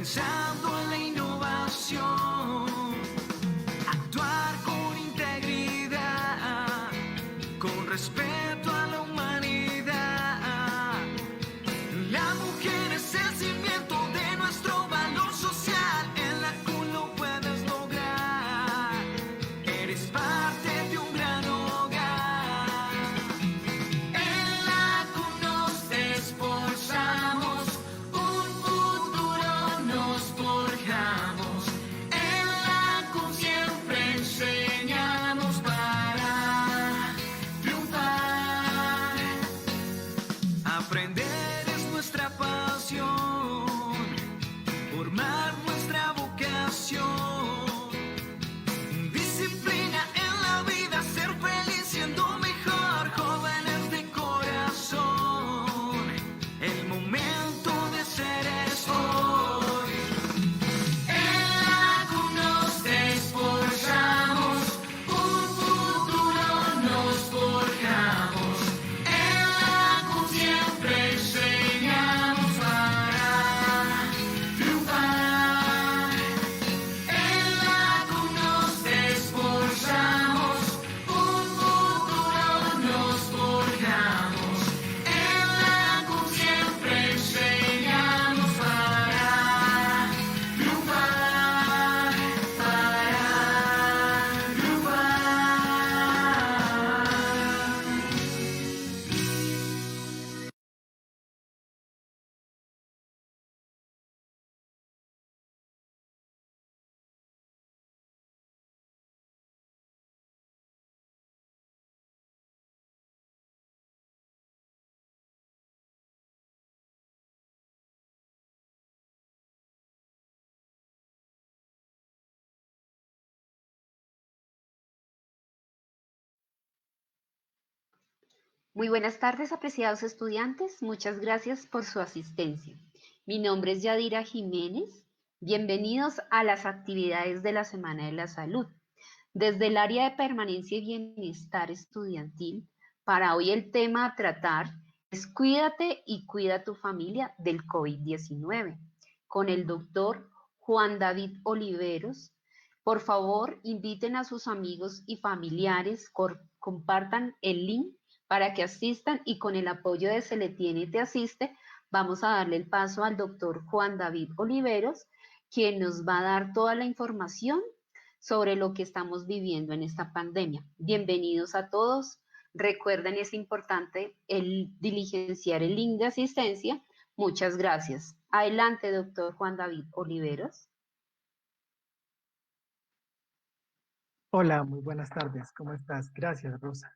pensando en la innovación, actuar con integridad, con respeto a la humanidad. La mujer es el cimiento de nuestro valor social, en la CUN lo puedes lograr, eres parte de un gran hogar. En la CUN nos esforzamos, un futuro nos forjamos. En la CUN siempre enseñamos para triunfar. Aprender es nuestra pasión, formar nuestra vocación. Disciplina en la vida, ser feliz siendo mejor, jóvenes de corazón. El momento de ser es hoy. En la CUN nos esforzamos, un futuro nos forjamos. En la CUN siempre enseñamos para triunfar. En la CUN nos esforzamos, un futuro nos forjamos. En la CUN siempre enseñamos para triunfar, para triunfar. Muy buenas tardes, apreciados estudiantes. Muchas gracias por su asistencia. Mi nombre es Yadira Jiménez. Bienvenidos a las actividades de la Semana de la Salud. Desde el área de permanencia y bienestar estudiantil, para hoy el tema a tratar es Cuídate y cuida a tu familia del COVID-19, con el doctor Juan David Oliveros. Por favor, inviten a sus amigos y familiares, compartan el link para que asistan y con el apoyo de Se le tiene y te asiste, vamos a darle el paso al doctor Juan David Oliveros, quien nos va a dar toda la información sobre lo que estamos viviendo en esta pandemia. Bienvenidos a todos. Recuerden, es importante el diligenciar el link de asistencia. Muchas gracias. Adelante, doctor Juan David Oliveros. Hola, muy buenas tardes. ¿Cómo estás? Gracias, Rosa.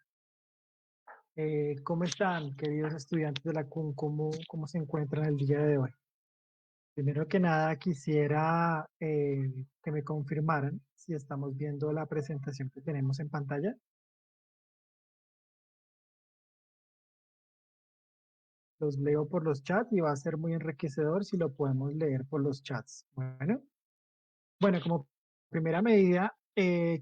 ¿Cómo están, queridos estudiantes de la CUN? ¿Cómo se encuentran el día de hoy? Primero que nada, quisiera que me confirmaran si estamos viendo la presentación que tenemos en pantalla. Los leo por los chats y va a ser muy enriquecedor si lo podemos leer por los chats. Bueno, como primera medida,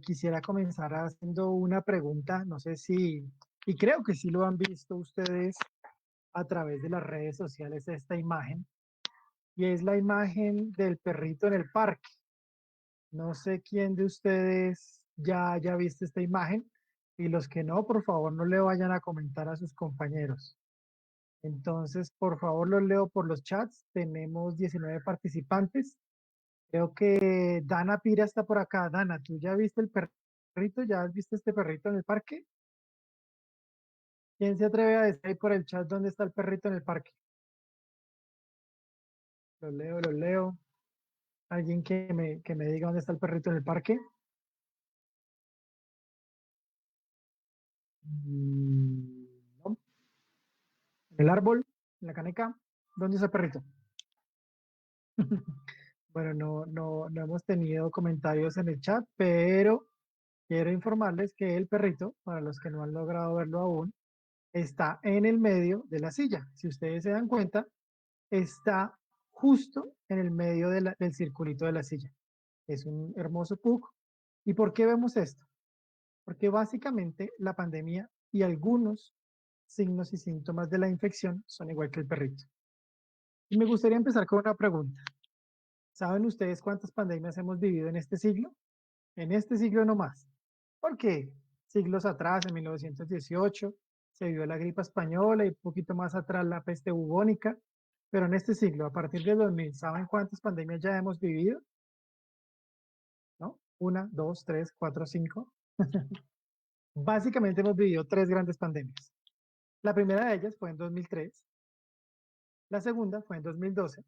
quisiera comenzar haciendo una pregunta. No sé si, y creo que sí lo han visto ustedes a través de las redes sociales, esta imagen, y es la imagen del perrito en el parque. No sé quién de ustedes ya haya visto esta imagen, y los que no, por favor, no le vayan a comentar a sus compañeros. Entonces, por favor, los leo por los chats. Tenemos 19 participantes. Creo que Dana Pira está por acá. Dana, ¿tú ya viste el perrito? ¿Ya has visto este perrito en el parque? ¿Quién se atreve a decir ahí por el chat dónde está el perrito en el parque? Lo leo, lo leo. ¿Alguien que me diga dónde está el perrito en el parque? No. ¿En el árbol? ¿En la caneca? ¿Dónde está el perrito? Bueno, no hemos tenido comentarios en el chat, pero quiero informarles que el perrito, para los que no han logrado verlo aún, está en el medio de la silla. Si ustedes se dan cuenta, está justo en el medio del circulito de la silla. Es un hermoso pug. ¿Y por qué vemos esto? Porque básicamente la pandemia y algunos signos y síntomas de la infección son igual que el perrito. Y me gustaría empezar con una pregunta. ¿Saben ustedes cuántas pandemias hemos vivido en este siglo? En este siglo no más. Porque siglos atrás, en 1918, se vio la gripe española y un poquito más atrás la peste bubónica. Pero en este siglo, a partir del 2000, ¿saben cuántas pandemias ya hemos vivido? ¿No? Una, dos, tres, cuatro, cinco. Básicamente hemos vivido tres grandes pandemias. La primera de ellas fue en 2003, la segunda fue en 2012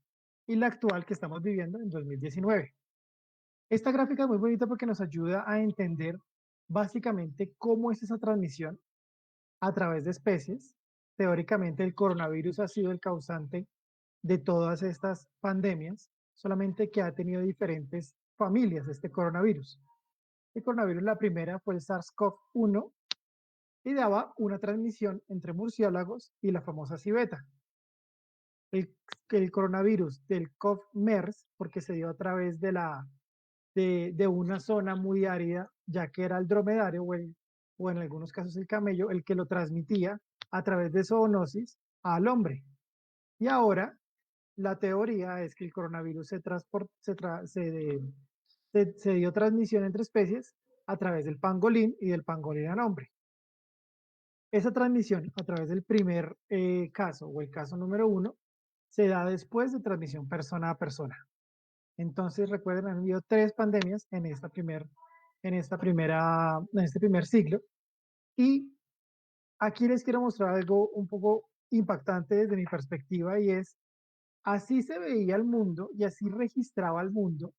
y la actual que estamos viviendo en 2019. Esta gráfica es muy bonita porque nos ayuda a entender básicamente cómo es esa transmisión a través de especies. Teóricamente el coronavirus ha sido el causante de todas estas pandemias, solamente que ha tenido diferentes familias este coronavirus. El coronavirus, la primera fue el SARS-CoV-1 y daba una transmisión entre murciélagos y la famosa civeta. El, el coronavirus del CoV-MERS, porque se dio a través de una zona muy árida, ya que era el dromedario o en algunos casos el camello el que lo transmitía a través de zoonosis al hombre. Y ahora la teoría es que el coronavirus se dio transmisión entre especies a través del pangolín y del pangolín al hombre. Esa transmisión a través del primer caso o el caso número 1 se da después de transmisión persona a persona. Entonces, recuerden, han habido tres pandemias en este primer siglo. Y aquí les quiero mostrar algo un poco impactante desde mi perspectiva y es, así se veía el mundo y así registraba el mundo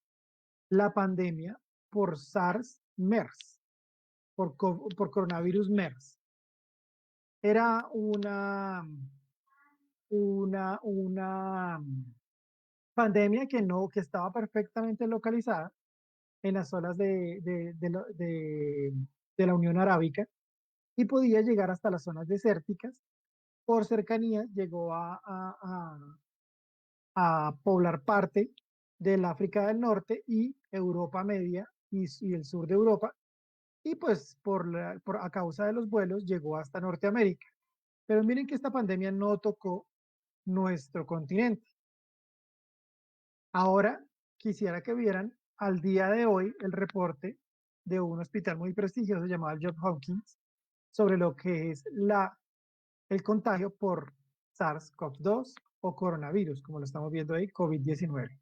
la pandemia por SARS-MERS, por coronavirus MERS. Era una pandemia que estaba perfectamente localizada en las zonas de la Unión Arábica y podía llegar hasta las zonas desérticas. Por cercanía llegó a poblar parte del África del Norte y Europa Media y el sur de Europa, y pues a causa de los vuelos llegó hasta Norteamérica. Pero miren que esta pandemia no tocó nuestro continente. Ahora quisiera que vieran al día de hoy el reporte de un hospital muy prestigioso llamado Johns Hopkins sobre lo que es el contagio por SARS-CoV-2 o coronavirus, como lo estamos viendo ahí, COVID-19.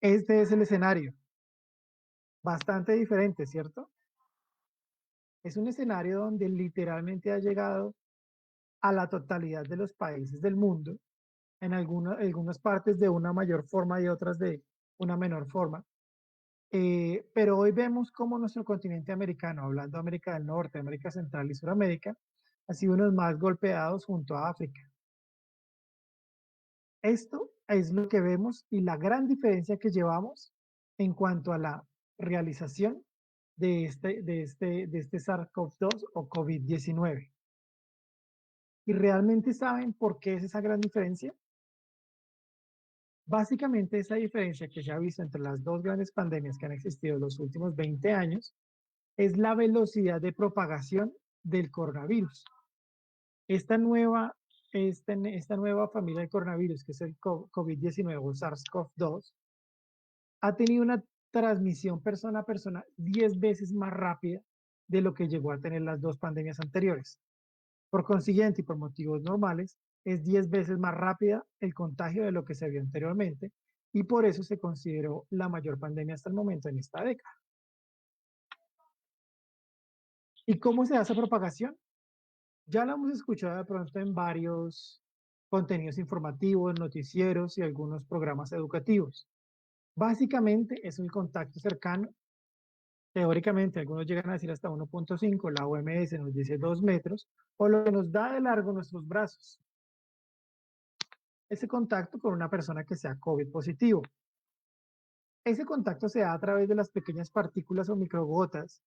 Este es el escenario, bastante diferente, ¿cierto? Es un escenario donde literalmente ha llegado a la totalidad de los países del mundo, en algunas partes de una mayor forma y otras de una menor forma. Pero hoy vemos cómo nuestro continente americano, hablando de América del Norte, América Central y Suramérica, ha sido uno de los más golpeados junto a África. Esto es lo que vemos y la gran diferencia que llevamos en cuanto a la realización de este SARS-CoV-2 o COVID-19. ¿Y realmente saben por qué es esa gran diferencia? Básicamente esa diferencia que se ha visto entre las dos grandes pandemias que han existido en los últimos 20 años es la velocidad de propagación del coronavirus. Esta nueva familia de coronavirus, que es el COVID-19 o SARS-CoV-2, ha tenido una transmisión persona a persona 10 veces más rápida de lo que llegó a tener las dos pandemias anteriores. Por consiguiente, y por motivos normales, es 10 veces más rápida el contagio de lo que se vio anteriormente, y por eso se consideró la mayor pandemia hasta el momento en esta década. ¿Y cómo se hace propagación? Ya lo hemos escuchado de pronto en varios contenidos informativos, noticieros y algunos programas educativos. Básicamente es un contacto cercano. Teóricamente, algunos llegan a decir hasta 1.5, la OMS nos dice 2 metros, o lo que nos da de largo nuestros brazos. Ese contacto con una persona que sea COVID positivo. Ese contacto se da a través de las pequeñas partículas o microgotas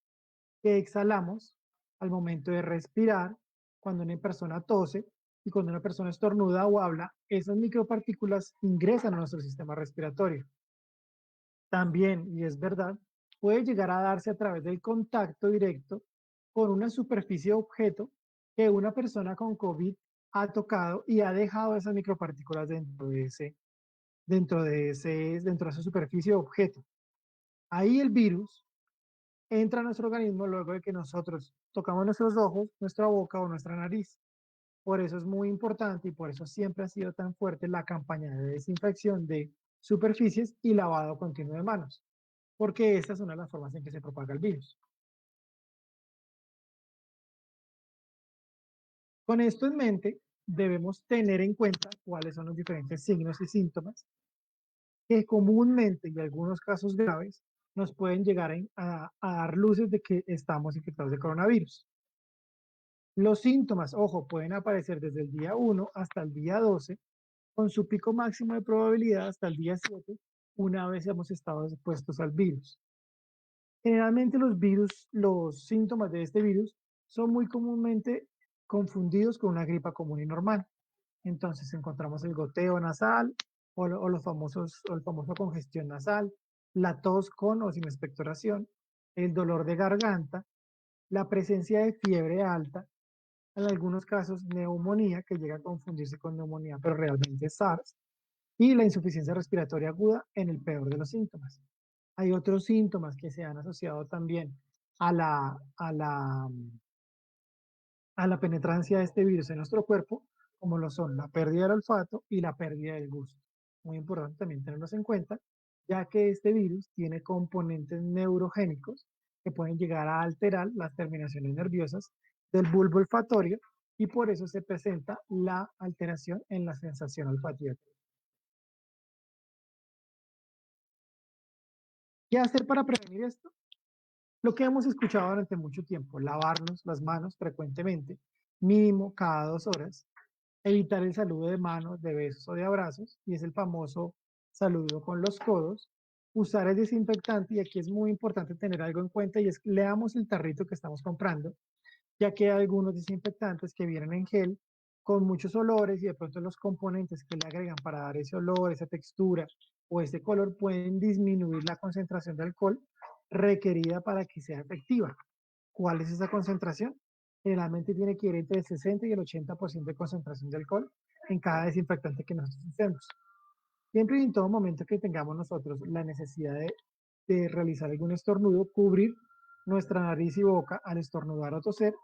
que exhalamos al momento de respirar, cuando una persona tose y cuando una persona estornuda o habla, esas micropartículas ingresan a nuestro sistema respiratorio. También, y es verdad, puede llegar a darse a través del contacto directo con una superficie de objeto que una persona con COVID ha tocado y ha dejado esas micropartículas dentro de dentro de esa superficie o objeto. Ahí el virus entra a nuestro organismo luego de que nosotros tocamos nuestros ojos, nuestra boca o nuestra nariz. Por eso es muy importante y por eso siempre ha sido tan fuerte la campaña de desinfección de superficies y lavado continuo de manos, porque esta es una de las formas en que se propaga el virus. Con esto en mente, debemos tener en cuenta cuáles son los diferentes signos y síntomas que comúnmente y en algunos casos graves nos pueden llegar a dar luces de que estamos infectados de coronavirus. Los síntomas, ojo, pueden aparecer desde el día 1 hasta el día 12, con su pico máximo de probabilidad hasta el día 7, una vez hemos estado expuestos al virus. Generalmente los síntomas de este virus son muy comúnmente confundidos con una gripa común y normal. Entonces encontramos el goteo nasal o el famoso congestión nasal, la tos con o sin expectoración, el dolor de garganta, la presencia de fiebre alta, en algunos casos neumonía, que llega a confundirse con neumonía, pero realmente es SARS, y la insuficiencia respiratoria aguda en el peor de los síntomas. Hay otros síntomas que se han asociado también a la penetrancia de este virus en nuestro cuerpo, como lo son la pérdida del olfato y la pérdida del gusto. Muy importante también tenerlos en cuenta, ya que este virus tiene componentes neurogénicos que pueden llegar a alterar las terminaciones nerviosas del bulbo olfatorio y por eso se presenta la alteración en la sensación olfativa. ¿Qué hacer para prevenir esto? Lo que hemos escuchado durante mucho tiempo, lavarnos las manos frecuentemente, mínimo cada 2 horas, evitar el saludo de manos, de besos o de abrazos, y es el famoso saludo con los codos, usar el desinfectante, y aquí es muy importante tener algo en cuenta, y es que leamos el tarrito que estamos comprando, ya que hay algunos desinfectantes que vienen en gel con muchos olores y de pronto los componentes que le agregan para dar ese olor, esa textura o ese color pueden disminuir la concentración de alcohol requerida para que sea efectiva. ¿Cuál es esa concentración? Generalmente tiene que ir entre el 60 y el 80% de concentración de alcohol en cada desinfectante que nosotros usemos. Siempre y en todo momento que tengamos nosotros la necesidad de realizar algún estornudo, cubrir nuestra nariz y boca al estornudar o toser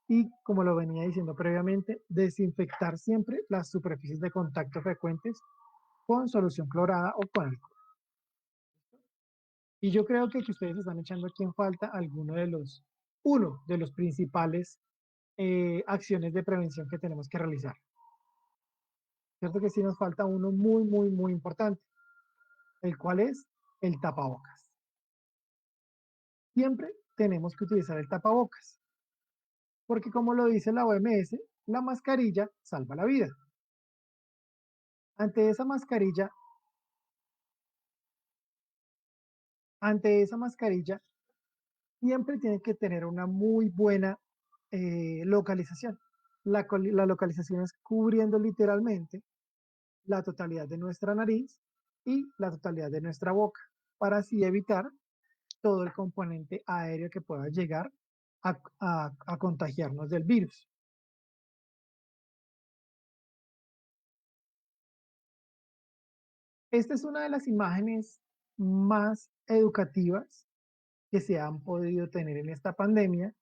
y, como lo venía diciendo previamente, desinfectar siempre las superficies de contacto frecuentes con solución clorada o con alcohol. Y yo creo que ustedes están echando aquí en falta uno de los principales acciones de prevención que tenemos que realizar. Cierto que sí nos falta uno muy, muy, muy importante, el cual es el tapabocas. Siempre tenemos que utilizar el tapabocas, porque como lo dice la OMS, la mascarilla salva la vida. Ante esa mascarilla, siempre tiene que tener una muy buena localización. La localización es cubriendo literalmente la totalidad de nuestra nariz y la totalidad de nuestra boca, para así evitar todo el componente aéreo que pueda llegar a contagiarnos del virus. Esta es una de las imágenes más educativas que se han podido tener en esta pandemia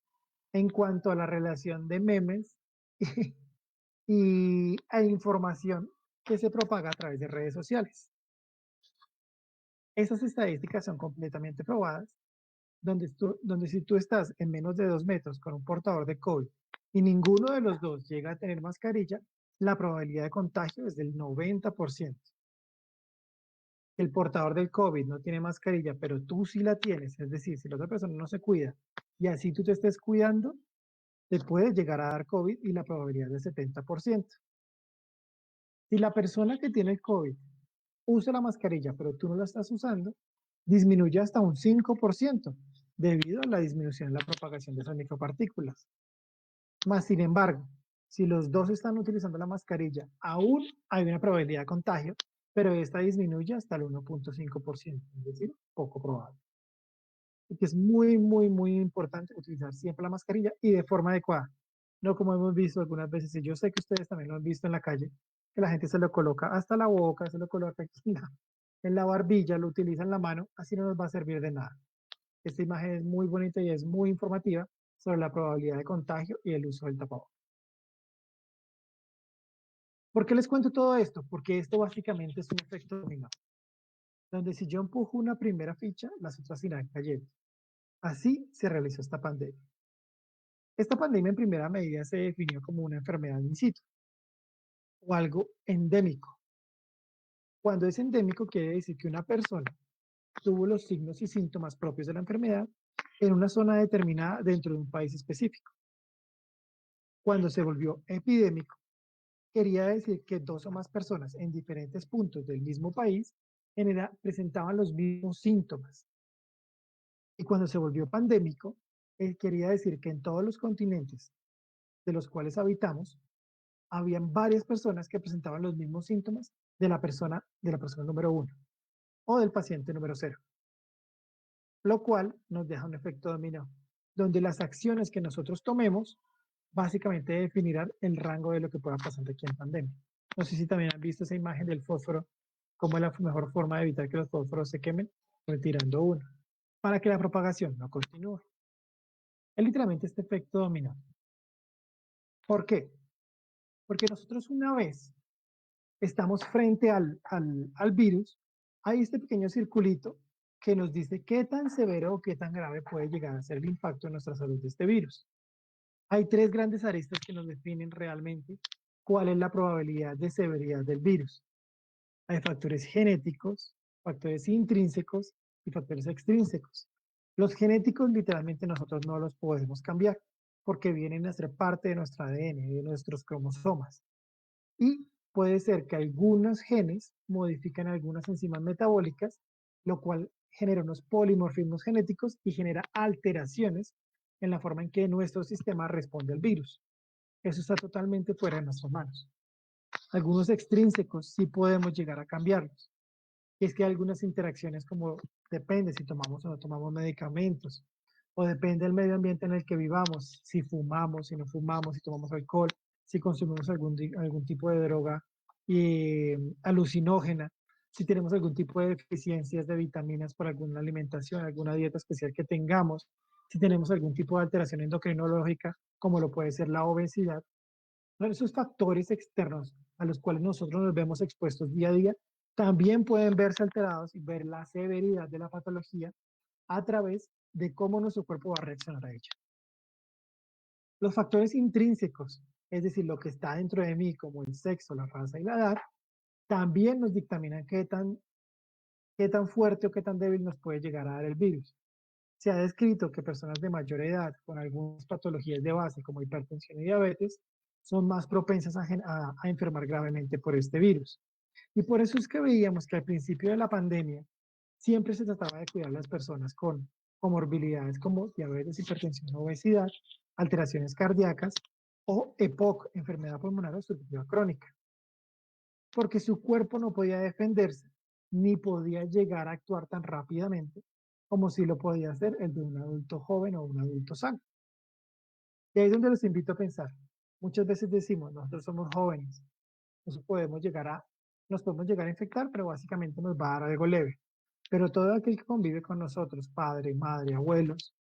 en cuanto a la relación de memes e información que se propaga a través de redes sociales. Esas estadísticas son completamente probadas, donde si tú estás en menos de 2 metros con un portador de COVID y ninguno de los dos llega a tener mascarilla, la probabilidad de contagio es del 90%. El portador del COVID no tiene mascarilla, pero tú sí la tienes, es decir, si la otra persona no se cuida y así tú te estés cuidando, te puede llegar a dar COVID y la probabilidad es del 70%. Si la persona que tiene el COVID usa la mascarilla, pero tú no la estás usando, disminuye hasta un 5% debido a la disminución en la propagación de esas micropartículas. Más sin embargo, si los dos están utilizando la mascarilla, aún hay una probabilidad de contagio, pero esta disminuye hasta el 1.5%, es decir, poco probable. Que es muy, muy, muy importante utilizar siempre la mascarilla y de forma adecuada. No como hemos visto algunas veces, y yo sé que ustedes también lo han visto en la calle, que la gente se lo coloca hasta la boca, se lo coloca aquí en la barbilla, lo utiliza en la mano, así no nos va a servir de nada. Esta imagen es muy bonita y es muy informativa sobre la probabilidad de contagio y el uso del tapabocas. ¿Por qué les cuento todo esto? Porque esto básicamente es un efecto dominó, donde si yo empujo una primera ficha, las otras irán cayendo. Así se realizó esta pandemia. Esta pandemia en primera medida se definió como una enfermedad in situ o algo endémico. Cuando es endémico quiere decir que una persona tuvo los signos y síntomas propios de la enfermedad en una zona determinada dentro de un país específico. Cuando se volvió epidémico, quería decir que dos o más personas en diferentes puntos del mismo país presentaban los mismos síntomas. Y cuando se volvió pandémico, quería decir que en todos los continentes de los cuales habitamos, habían varias personas que presentaban los mismos síntomas de la persona número 1 o del paciente número 0, lo cual nos deja un efecto dominó, donde las acciones que nosotros tomemos básicamente definirán el rango de lo que pueda pasar aquí en pandemia. No sé si también han visto esa imagen del fósforo, como es la mejor forma de evitar que los fósforos se quemen, retirando uno, para que la propagación no continúe. Es literalmente este efecto dominó. ¿Por qué? Porque nosotros una vez estamos frente al virus, hay este pequeño circulito que nos dice qué tan severo o qué tan grave puede llegar a ser el impacto en nuestra salud de este virus. Hay tres grandes aristas que nos definen realmente cuál es la probabilidad de severidad del virus. Hay factores genéticos, factores intrínsecos y factores extrínsecos. Los genéticos literalmente nosotros no los podemos cambiar porque vienen a ser parte de nuestro ADN, de nuestros cromosomas. Y puede ser que algunos genes modifican algunas enzimas metabólicas, lo cual genera unos polimorfismos genéticos y genera alteraciones en la forma en que nuestro sistema responde al virus. Eso está totalmente fuera de nuestras manos. Algunos extrínsecos sí podemos llegar a cambiarlos. Y es que hay algunas interacciones como depende si tomamos o no tomamos medicamentos, o depende del medio ambiente en el que vivamos, si fumamos, si no fumamos, si tomamos alcohol, si consumimos algún tipo de droga alucinógena, si tenemos algún tipo de deficiencias de vitaminas por alguna alimentación, alguna dieta especial que tengamos, si tenemos algún tipo de alteración endocrinológica, como lo puede ser la obesidad. Esos factores externos a los cuales nosotros nos vemos expuestos día a día también pueden verse alterados y ver la severidad de la patología a través de cómo nuestro cuerpo va a reaccionar a ella. Los factores intrínsecos, es decir, lo que está dentro de mí, como el sexo, la raza y la edad, también nos dictaminan qué tan fuerte o qué tan débil nos puede llegar a dar el virus. Se ha descrito que personas de mayor edad con algunas patologías de base como hipertensión y diabetes son más propensas a enfermar gravemente por este virus. Y por eso es que veíamos que al principio de la pandemia siempre se trataba de cuidar a las personas con comorbilidades como diabetes, hipertensión, obesidad, alteraciones cardíacas o EPOC, enfermedad pulmonar obstructiva crónica, porque su cuerpo no podía defenderse ni podía llegar a actuar tan rápidamente como si lo podía hacer el de un adulto joven o un adulto sano. Y ahí es donde los invito a pensar. Muchas veces decimos, nosotros somos jóvenes, nos podemos llegar a infectar, pero básicamente nos va a dar algo leve. Pero todo aquel que convive con nosotros, padre, madre, abuelos,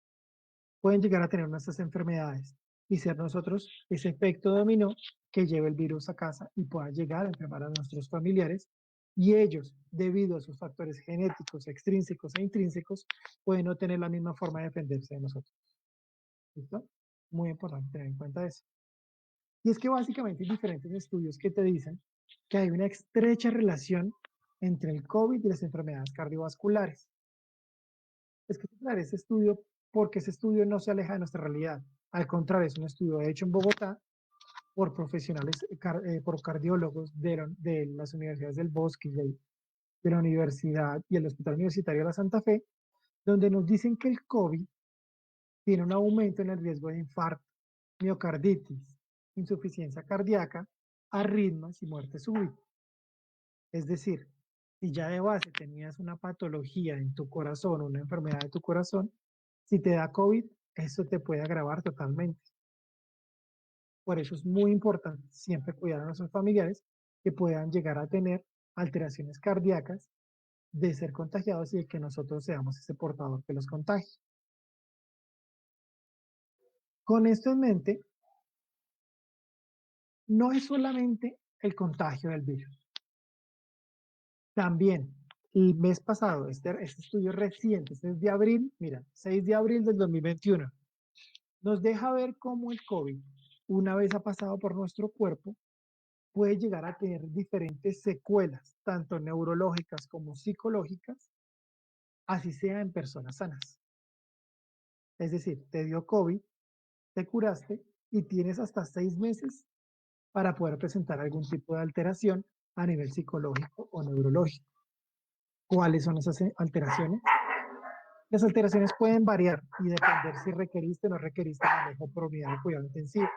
pueden llegar a tener nuestras enfermedades y ser nosotros ese efecto dominó que lleve el virus a casa y pueda llegar a enfermar a nuestros familiares y ellos, debido a sus factores genéticos, extrínsecos e intrínsecos, pueden no tener la misma forma de defenderse de nosotros. ¿Listo? Muy importante tener en cuenta eso. Y es que básicamente hay diferentes estudios que te dicen que hay una estrecha relación entre el COVID y las enfermedades cardiovasculares. Es que ese estudio, porque ese estudio no se aleja de nuestra realidad. Al contrario, es un estudio hecho en Bogotá por profesionales, por cardiólogos de las universidades del Bosque y de la Universidad y el Hospital Universitario de la Santa Fe, donde nos dicen que el COVID tiene un aumento en el riesgo de infarto, miocarditis, insuficiencia cardíaca, arritmias y muerte súbita. Es decir, si ya de base tenías una patología en tu corazón, una enfermedad de tu corazón, si te da COVID, eso te puede agravar totalmente. Por eso es muy importante siempre cuidar a nuestros familiares que puedan llegar a tener alteraciones cardíacas de ser contagiados y de que nosotros seamos ese portador que los contagie. Con esto en mente, no es solamente el contagio del virus. También, el mes pasado, este estudio reciente, este es de abril, mira, 6 de abril del 2021, nos deja ver cómo el COVID, una vez ha pasado por nuestro cuerpo, puede llegar a tener diferentes secuelas, tanto neurológicas como psicológicas, así sea en personas sanas. Es decir, te dio COVID, te curaste y tienes hasta 6 meses para poder presentar algún tipo de alteración a nivel psicológico o neurológico. ¿Cuáles son esas alteraciones? Las alteraciones pueden variar y depender si requeriste o no requeriste manejo por unidad de cuidado intensivo.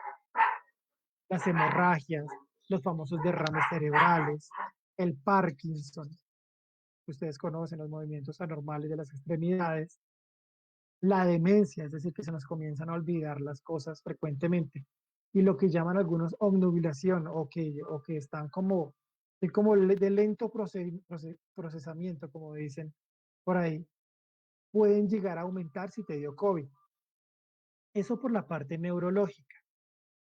Las hemorragias, los famosos derrames cerebrales, el Parkinson, que ustedes conocen, los movimientos anormales de las extremidades, la demencia, es decir, que se nos comienzan a olvidar las cosas frecuentemente, y lo que llaman algunos obnubilación o que están como de lento procesamiento, como dicen por ahí, pueden llegar a aumentar si te dio COVID. Eso por la parte neurológica.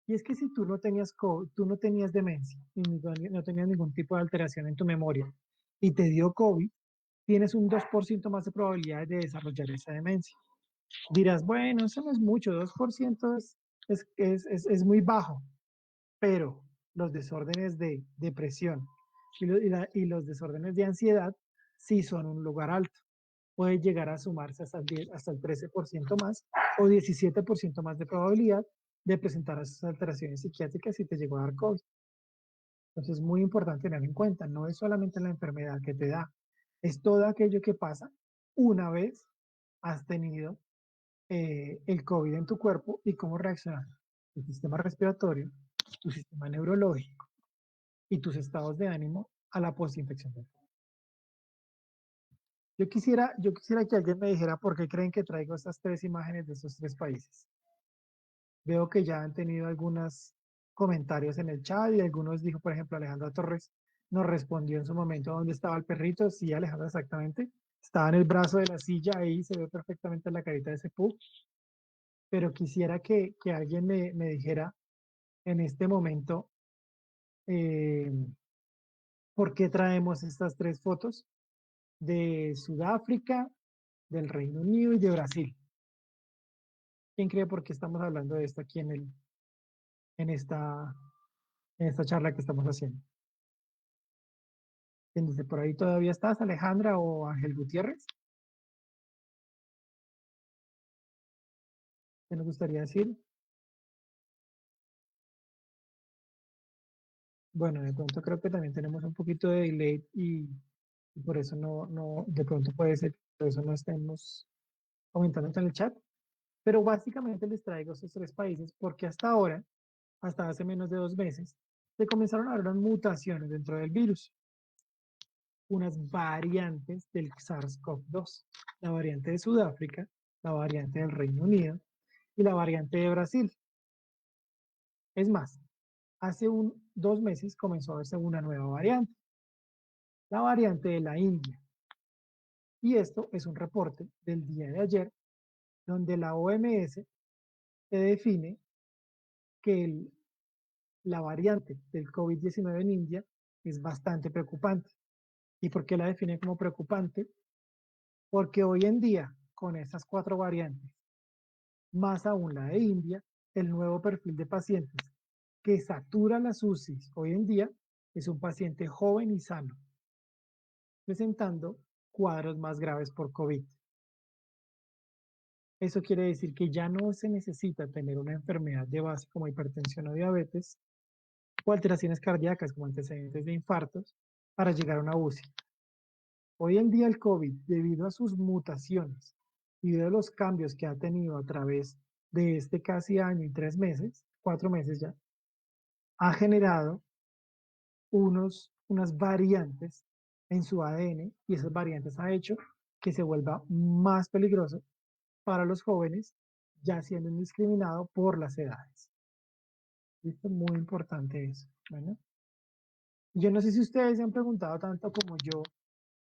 Y es que si tú no tenías COVID, tú no tenías demencia, no tenías ningún tipo de alteración en tu memoria y te dio COVID, tienes un 2% más de probabilidades de desarrollar esa demencia. Dirás, bueno, eso no es mucho, 2% es muy bajo, pero los desórdenes de depresión y los desórdenes de ansiedad sí son un lugar alto. Puede llegar a sumarse hasta el 13% más o 17% más de probabilidad de presentar esas alteraciones psiquiátricas si te llegó a dar COVID. Entonces es muy importante tener en cuenta, no es solamente la enfermedad que te da, es todo aquello que pasa una vez has tenido el COVID en tu cuerpo y cómo reacciona tu sistema respiratorio, tu sistema neurológico y tus estados de ánimo a la postinfección del COVID. Yo quisiera que alguien me dijera por qué creen que traigo estas tres imágenes de estos tres países. Veo que ya han tenido algunos comentarios en el chat y algunos dijo, por ejemplo, Alejandra Torres nos respondió en su momento dónde estaba el perrito. Sí, Alejandra, exactamente. Estaba en el brazo de la silla, ahí se ve perfectamente la carita de ese pug. Pero quisiera que alguien me dijera en este momento eh, por qué traemos estas tres fotos de Sudáfrica, del Reino Unido y de Brasil. ¿Quién cree por qué estamos hablando de esto aquí en esta, en esta charla que estamos haciendo? ¿Quién dice por ahí todavía estás, Alejandra o Ángel Gutiérrez? ¿Qué nos gustaría decir? Bueno, de pronto creo que también tenemos un poquito de delay y por eso de pronto puede ser que por eso no estemos comentando en el chat. Pero básicamente les traigo estos tres países porque hasta ahora, hasta hace menos de 2 meses, se comenzaron a ver unas mutaciones dentro del virus, unas variantes del SARS-CoV-2, la variante de Sudáfrica, la variante del Reino Unido y la variante de Brasil. Es más, hace 2 meses comenzó a verse una nueva variante, la variante de la India. Y esto es un reporte del día de ayer, donde la OMS se define que la variante del COVID-19 en India es bastante preocupante. ¿Y por qué la define como preocupante? Porque hoy en día, con estas 4 variantes, más aún la de India, el nuevo perfil de pacientes que satura las UCIs hoy en día es un paciente joven y sano, presentando cuadros más graves por COVID. Eso quiere decir que ya no se necesita tener una enfermedad de base como hipertensión o diabetes o alteraciones cardíacas como antecedentes de infartos para llegar a una UCI. Hoy en día el COVID, debido a sus mutaciones y debido a los cambios que ha tenido a través de este casi año y 3 meses, 4 meses ya, ha generado unas variantes en su ADN y esas variantes ha hecho que se vuelva más peligroso para los jóvenes, ya siendo indiscriminado por las edades. Esto es muy importante eso. Bueno, Yo no sé si ustedes se han preguntado tanto como yo,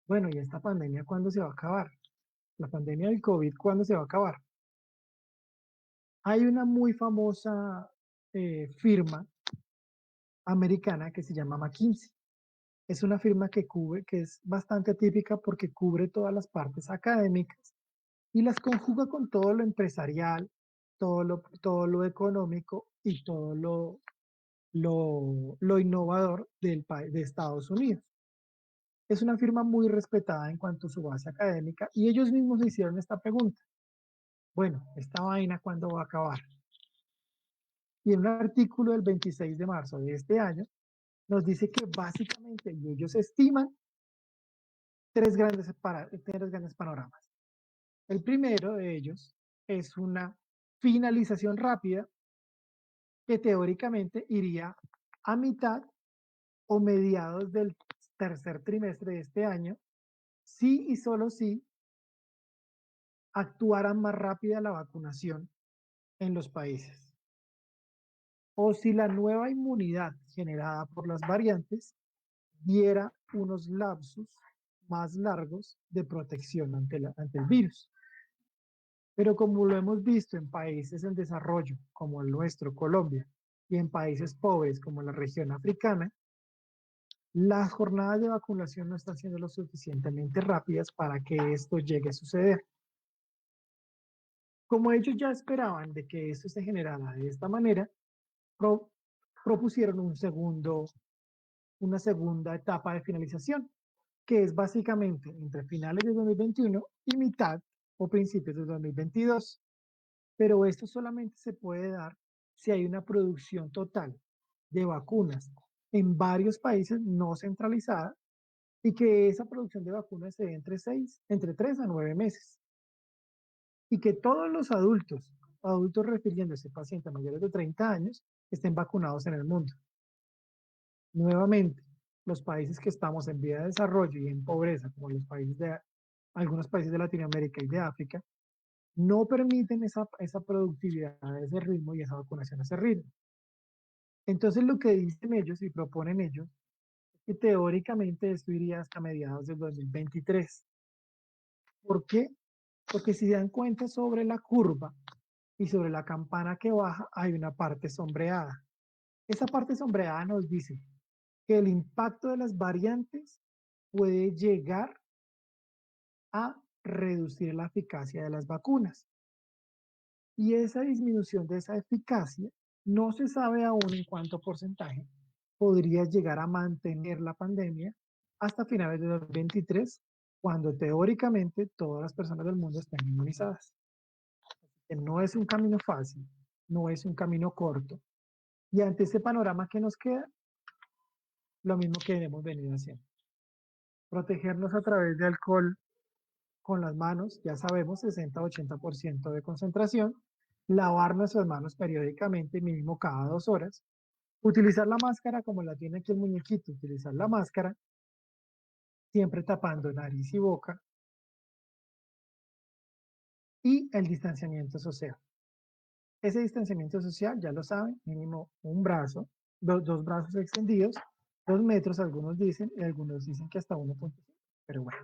bueno, ¿y esta pandemia cuándo se va a acabar? La pandemia del COVID, ¿cuándo se va a acabar? Hay una muy famosa firma americana que se llama McKinsey. Es una firma que cubre, que es bastante típica porque cubre todas las partes académicas y las conjuga con todo lo empresarial, todo lo económico y todo lo innovador de Estados Unidos. Es una firma muy respetada en cuanto a su base académica y ellos mismos se hicieron esta pregunta. Bueno, ¿esta vaina cuándo va a acabar? Y en un artículo del 26 de marzo de este año nos dice que básicamente ellos estiman tres grandes panoramas. El primero de ellos es una finalización rápida que teóricamente iría a mitad o mediados del tercer trimestre de este año, si y solo si actuara más rápida la vacunación en los países, o si la nueva inmunidad generada por las variantes diera unos lapsos más largos de protección ante el virus. Pero como lo hemos visto en países en desarrollo, como el nuestro, Colombia, y en países pobres, como la región africana, las jornadas de vacunación no están siendo lo suficientemente rápidas para que esto llegue a suceder. Como ellos ya esperaban de que esto se generara de esta manera, pro, propusieron una segunda etapa de finalización, que es básicamente entre finales de 2021 y mitad o principios de 2022. Pero esto solamente se puede dar si hay una producción total de vacunas en varios países no centralizada y que esa producción de vacunas se dé entre 3 a 9 meses. Y que todos los adultos refiriéndose a pacientes mayores de 30 años, estén vacunados en el mundo. Nuevamente, los países que estamos en vía de desarrollo y en pobreza, como algunos países de Latinoamérica y de África, no permiten esa productividad a ese ritmo y esa vacunación a ese ritmo. Entonces lo que dicen ellos y proponen ellos es que teóricamente esto iría hasta mediados del 2023. ¿Por qué? Porque si se dan cuenta sobre la curva y sobre la campana que baja hay una parte sombreada. Esa parte sombreada nos dice que el impacto de las variantes puede llegar a reducir la eficacia de las vacunas. Y esa disminución de esa eficacia no se sabe aún en cuánto porcentaje podría llegar a mantener la pandemia hasta finales de 2023, cuando teóricamente todas las personas del mundo estén inmunizadas. Que no es un camino fácil, no es un camino corto. Y ante este panorama que nos queda, lo mismo que hemos venido haciendo. Protegernos a través de alcohol con las manos, ya sabemos, 60-80% de concentración. Lavar nuestras manos periódicamente, mínimo cada 2 horas. Utilizar la máscara como la tiene aquí el muñequito, utilizar la máscara, siempre tapando nariz y boca. Y el distanciamiento social. Ese distanciamiento social, ya lo saben, mínimo un brazo, dos brazos extendidos, 2 metros, algunos dicen, y algunos dicen que hasta 1.5, pero bueno.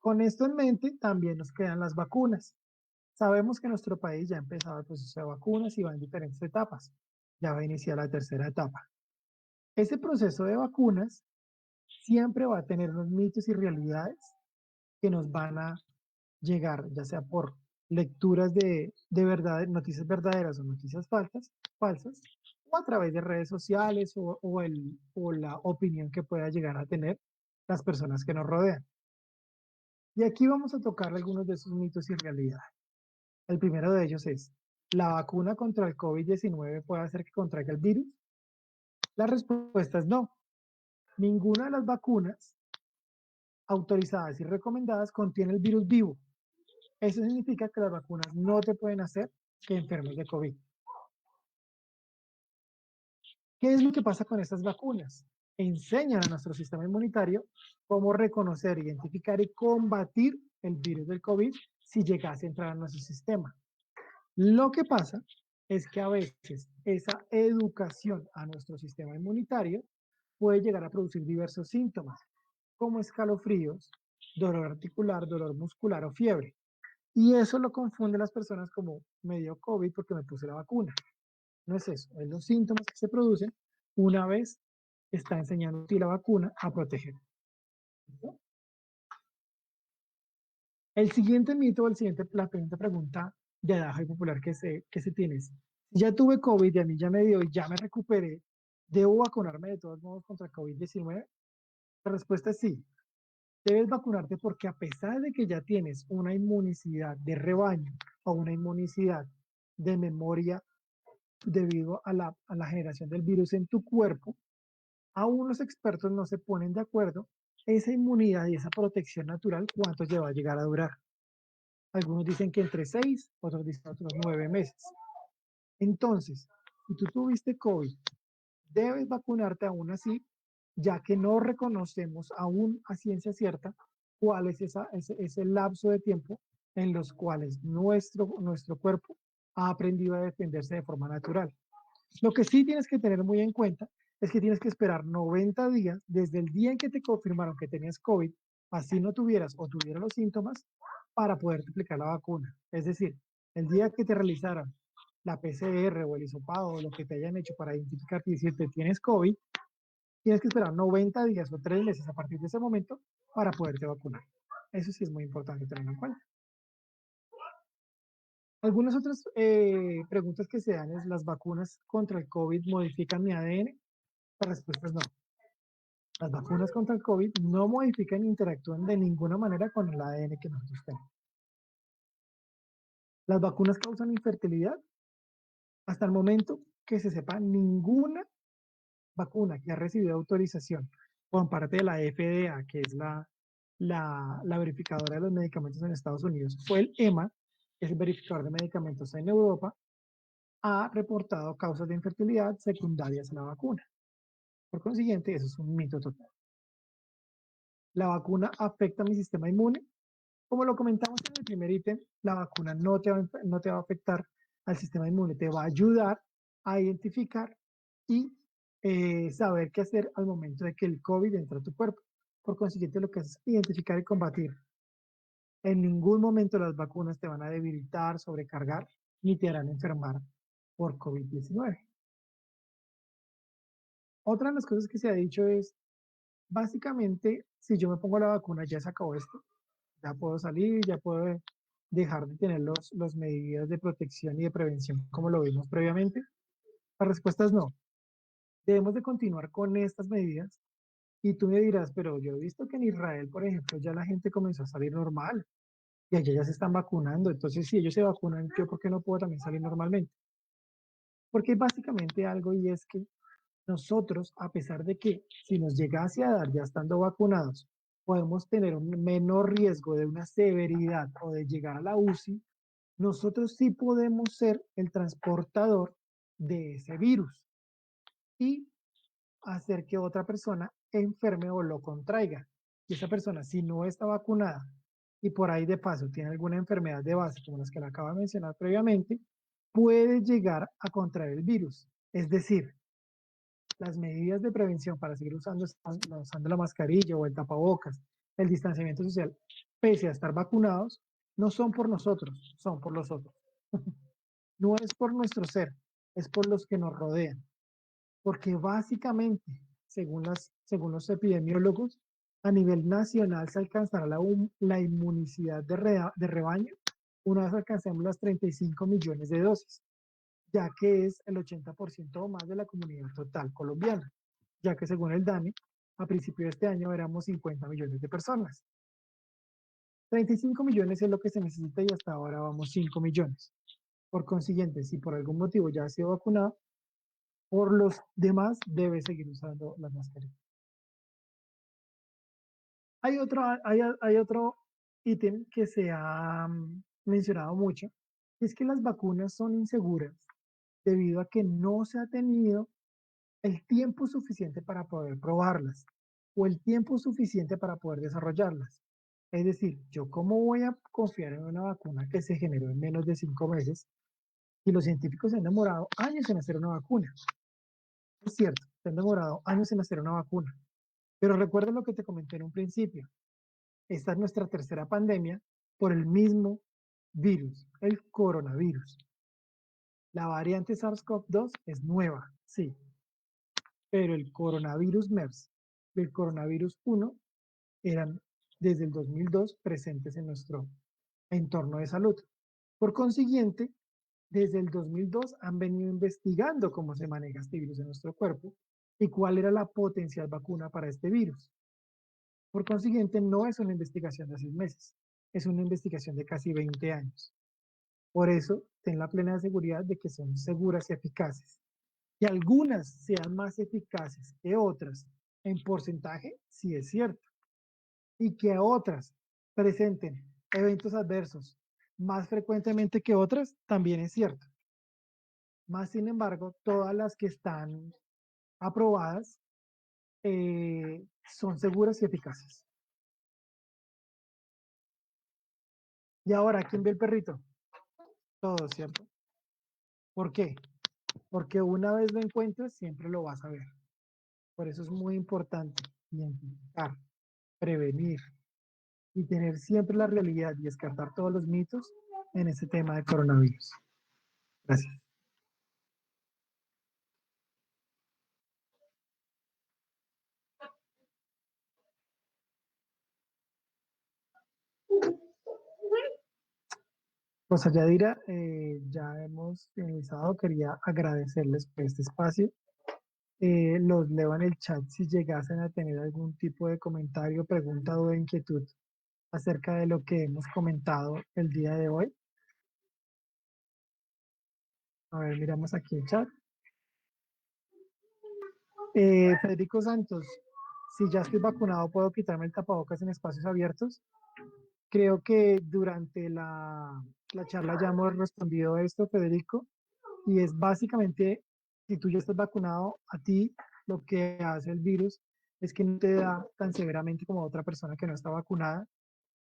Con esto en mente, también nos quedan las vacunas. Sabemos que nuestro país ya ha empezado el proceso de vacunas y va en diferentes etapas. Ya va a iniciar la tercera etapa. Ese proceso de vacunas siempre va a tener unos mitos y realidades que nos van a llegar, ya sea por lecturas de verdad, noticias verdaderas o noticias falsas, o a través de redes sociales o la opinión que pueda llegar a tener las personas que nos rodean. Y aquí vamos a tocar algunos de esos mitos y realidades. El primero de ellos es, ¿la vacuna contra el COVID-19 puede hacer que contraiga el virus? La respuesta es no. Ninguna de las vacunas autorizadas y recomendadas contiene el virus vivo. Eso significa que las vacunas no te pueden hacer que enfermes de COVID. ¿Qué es lo que pasa con estas vacunas? Enseñan a nuestro sistema inmunitario cómo reconocer, identificar y combatir el virus del COVID si llegase a entrar a nuestro sistema. Lo que pasa es que a veces esa educación a nuestro sistema inmunitario puede llegar a producir diversos síntomas, como escalofríos, dolor articular, dolor muscular o fiebre. Y eso lo confunde a las personas como me dio COVID porque me puse la vacuna. No es eso, es los síntomas que se producen una vez está enseñando a ti la vacuna a proteger. El siguiente mito, la siguiente pregunta de adagio popular que se tiene es, si ya tuve COVID y a mí ya me dio y ya me recuperé, ¿debo vacunarme de todos modos contra COVID-19? La respuesta es sí. Debes vacunarte porque a pesar de que ya tienes una inmunicidad de rebaño o una inmunicidad de memoria debido a la generación del virus en tu cuerpo, aún los expertos no se ponen de acuerdo esa inmunidad y esa protección natural cuánto lleva a llegar a durar. Algunos dicen que entre 6, otros dicen otros 9 meses. Entonces, si tú tuviste COVID, debes vacunarte aún así, ya que no reconocemos aún a ciencia cierta cuál es ese lapso de tiempo en los cuales nuestro cuerpo ha aprendido a defenderse de forma natural. Lo que sí tienes que tener muy en cuenta es que tienes que esperar 90 días desde el día en que te confirmaron que tenías COVID, así no tuvieras o tuvieras los síntomas, para poder aplicar la vacuna. Es decir, el día que te realizaran la PCR o el hisopado o lo que te hayan hecho para identificar y decirte tienes COVID, tienes que esperar 90 días o 3 meses a partir de ese momento para poderte vacunar. Eso sí es muy importante tenerlo en cuenta. Algunas otras preguntas que se dan es, ¿las vacunas contra el COVID modifican mi ADN? La respuesta es no. Las vacunas contra el COVID no modifican ni interactúan de ninguna manera con el ADN que nosotros tenemos. ¿Las vacunas causan infertilidad? Hasta el momento que se sepa, ninguna vacuna que ha recibido autorización por parte de la FDA, que es la verificadora de los medicamentos en Estados Unidos, fue el EMA, que es el verificador de medicamentos en Europa, ha reportado causas de infertilidad secundarias a la vacuna. Por consiguiente, eso es un mito total. ¿La vacuna afecta a mi sistema inmune? Como lo comentamos en el primer ítem, la vacuna no te va a afectar al sistema inmune, te va a ayudar a identificar y saber qué hacer al momento de que el COVID entra a tu cuerpo. Por consiguiente, lo que es identificar y combatir. En ningún momento las vacunas te van a debilitar, sobrecargar, ni te harán enfermar por COVID-19. Otra de las cosas que se ha dicho es, básicamente, si yo me pongo la vacuna, ya se acabó esto. Ya puedo salir, ya puedo dejar de tener los medidas de protección y de prevención como lo vimos previamente. La respuesta es no. Debemos de continuar con estas medidas y tú me dirás, pero yo he visto que en Israel, por ejemplo, ya la gente comenzó a salir normal y allá ya se están vacunando. Entonces, si ellos se vacunan, ¿yo por qué no puedo también salir normalmente? Porque básicamente algo y es que nosotros, a pesar de que si nos llegase a dar ya estando vacunados, podemos tener un menor riesgo de una severidad o de llegar a la UCI, nosotros sí podemos ser el transportador de ese virus y hacer que otra persona enferme o lo contraiga. Y esa persona, si no está vacunada y por ahí de paso tiene alguna enfermedad de base, como las que le acabo de mencionar previamente, puede llegar a contraer el virus. Es decir, las medidas de prevención para seguir usando la mascarilla o el tapabocas, el distanciamiento social, pese a estar vacunados, no son por nosotros, son por los otros. No es por nuestro ser, es por los que nos rodean. Porque básicamente, según los epidemiólogos, a nivel nacional se alcanzará la inmunicidad de rebaño una vez alcancemos las 35 millones de dosis, ya que es el 80% o más de la comunidad total colombiana, ya que según el DANE, a principio de este año éramos 50 millones de personas. 35 millones es lo que se necesita y hasta ahora vamos 5 millones. Por consiguiente, si por algún motivo ya ha sido vacunado, por los demás debe seguir usando las mascarillas. Hay otro ítem que se ha mencionado mucho, es que las vacunas son inseguras debido a que no se ha tenido el tiempo suficiente para poder probarlas o el tiempo suficiente para poder desarrollarlas. Es decir, yo cómo voy a confiar en una vacuna que se generó en menos de 5 meses Y los científicos se han demorado años en hacer una vacuna. Es cierto, se han demorado años en hacer una vacuna. Pero recuerda lo que te comenté en un principio. Esta es nuestra tercera pandemia por el mismo virus, el coronavirus. La variante SARS-CoV-2 es nueva, sí, pero el coronavirus MERS y el coronavirus 1 eran desde el 2002 presentes en nuestro entorno de salud. Por consiguiente, desde el 2002 han venido investigando cómo se maneja este virus en nuestro cuerpo y cuál era la potencial vacuna para este virus. Por consiguiente, no es una investigación de 6 meses, es una investigación de casi 20 años. Por eso, ten la plena seguridad de que son seguras y eficaces. Que algunas sean más eficaces que otras en porcentaje, sí es cierto. Y que otras presenten eventos adversos más frecuentemente que otras, también es cierto. Más sin embargo, todas las que están aprobadas son seguras y eficaces. Y ahora, ¿quién ve el perrito? Todos, ¿cierto? ¿Por qué? Porque una vez lo encuentres, siempre lo vas a ver. Por eso es muy importante identificar, prevenir y tener siempre la realidad y descartar todos los mitos en este tema de coronavirus. Gracias. Pues Yadira, ya hemos finalizado. Quería agradecerles por este espacio. Los leo en el chat si llegasen a tener algún tipo de comentario, pregunta o inquietud acerca de lo que hemos comentado el día de hoy. A ver, miramos aquí el chat. Federico Santos, si ya estoy vacunado, ¿puedo quitarme el tapabocas en espacios abiertos? Creo que durante la charla ya hemos respondido esto, Federico, y es básicamente, si tú ya estás vacunado, a ti lo que hace el virus es que no te da tan severamente como a otra persona que no está vacunada,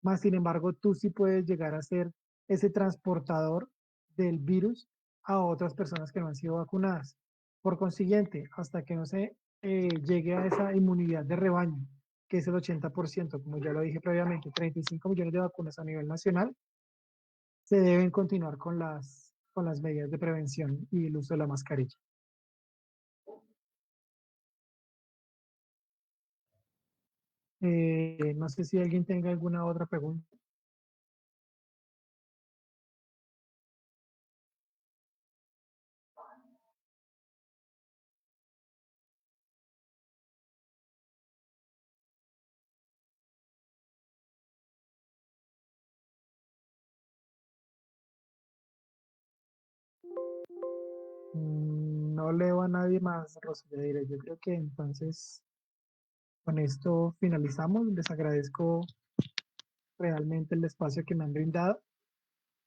más sin embargo, tú sí puedes llegar a ser ese transportador del virus a otras personas que no han sido vacunadas. Por consiguiente, hasta que no se llegue a esa inmunidad de rebaño, que es el 80%, como ya lo dije previamente, 35 millones de vacunas a nivel nacional, se deben continuar con las medidas de prevención y el uso de la mascarilla. No sé si alguien tenga alguna otra pregunta. No leo a nadie más, Rosa Yadira. Yo creo que entonces con esto finalizamos. Les agradezco realmente el espacio que me han brindado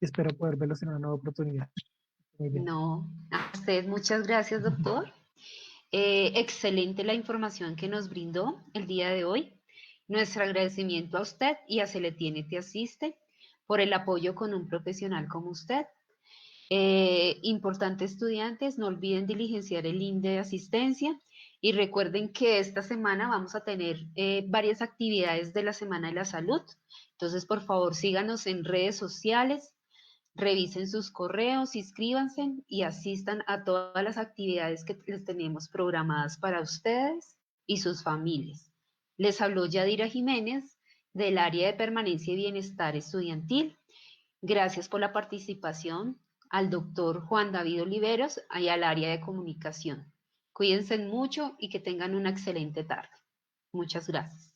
y espero poder verlos en una nueva oportunidad. Muy bien. No, a usted muchas gracias, doctor. Excelente la información que nos brindó el día de hoy. Nuestro agradecimiento a usted y a Seletiene Te Asiste por el apoyo con un profesional como usted. Importante estudiantes, no olviden diligenciar el link de asistencia y recuerden que esta semana vamos a tener varias actividades de la Semana de la Salud. Entonces, por favor, síganos en redes sociales, revisen sus correos, inscríbanse y asistan a todas las actividades que les tenemos programadas para ustedes y sus familias. Les habló Yadira Jiménez del área de permanencia y bienestar estudiantil. Gracias por la participación al doctor Juan David Oliveros y al área de comunicación. Cuídense mucho y que tengan una excelente tarde. Muchas gracias.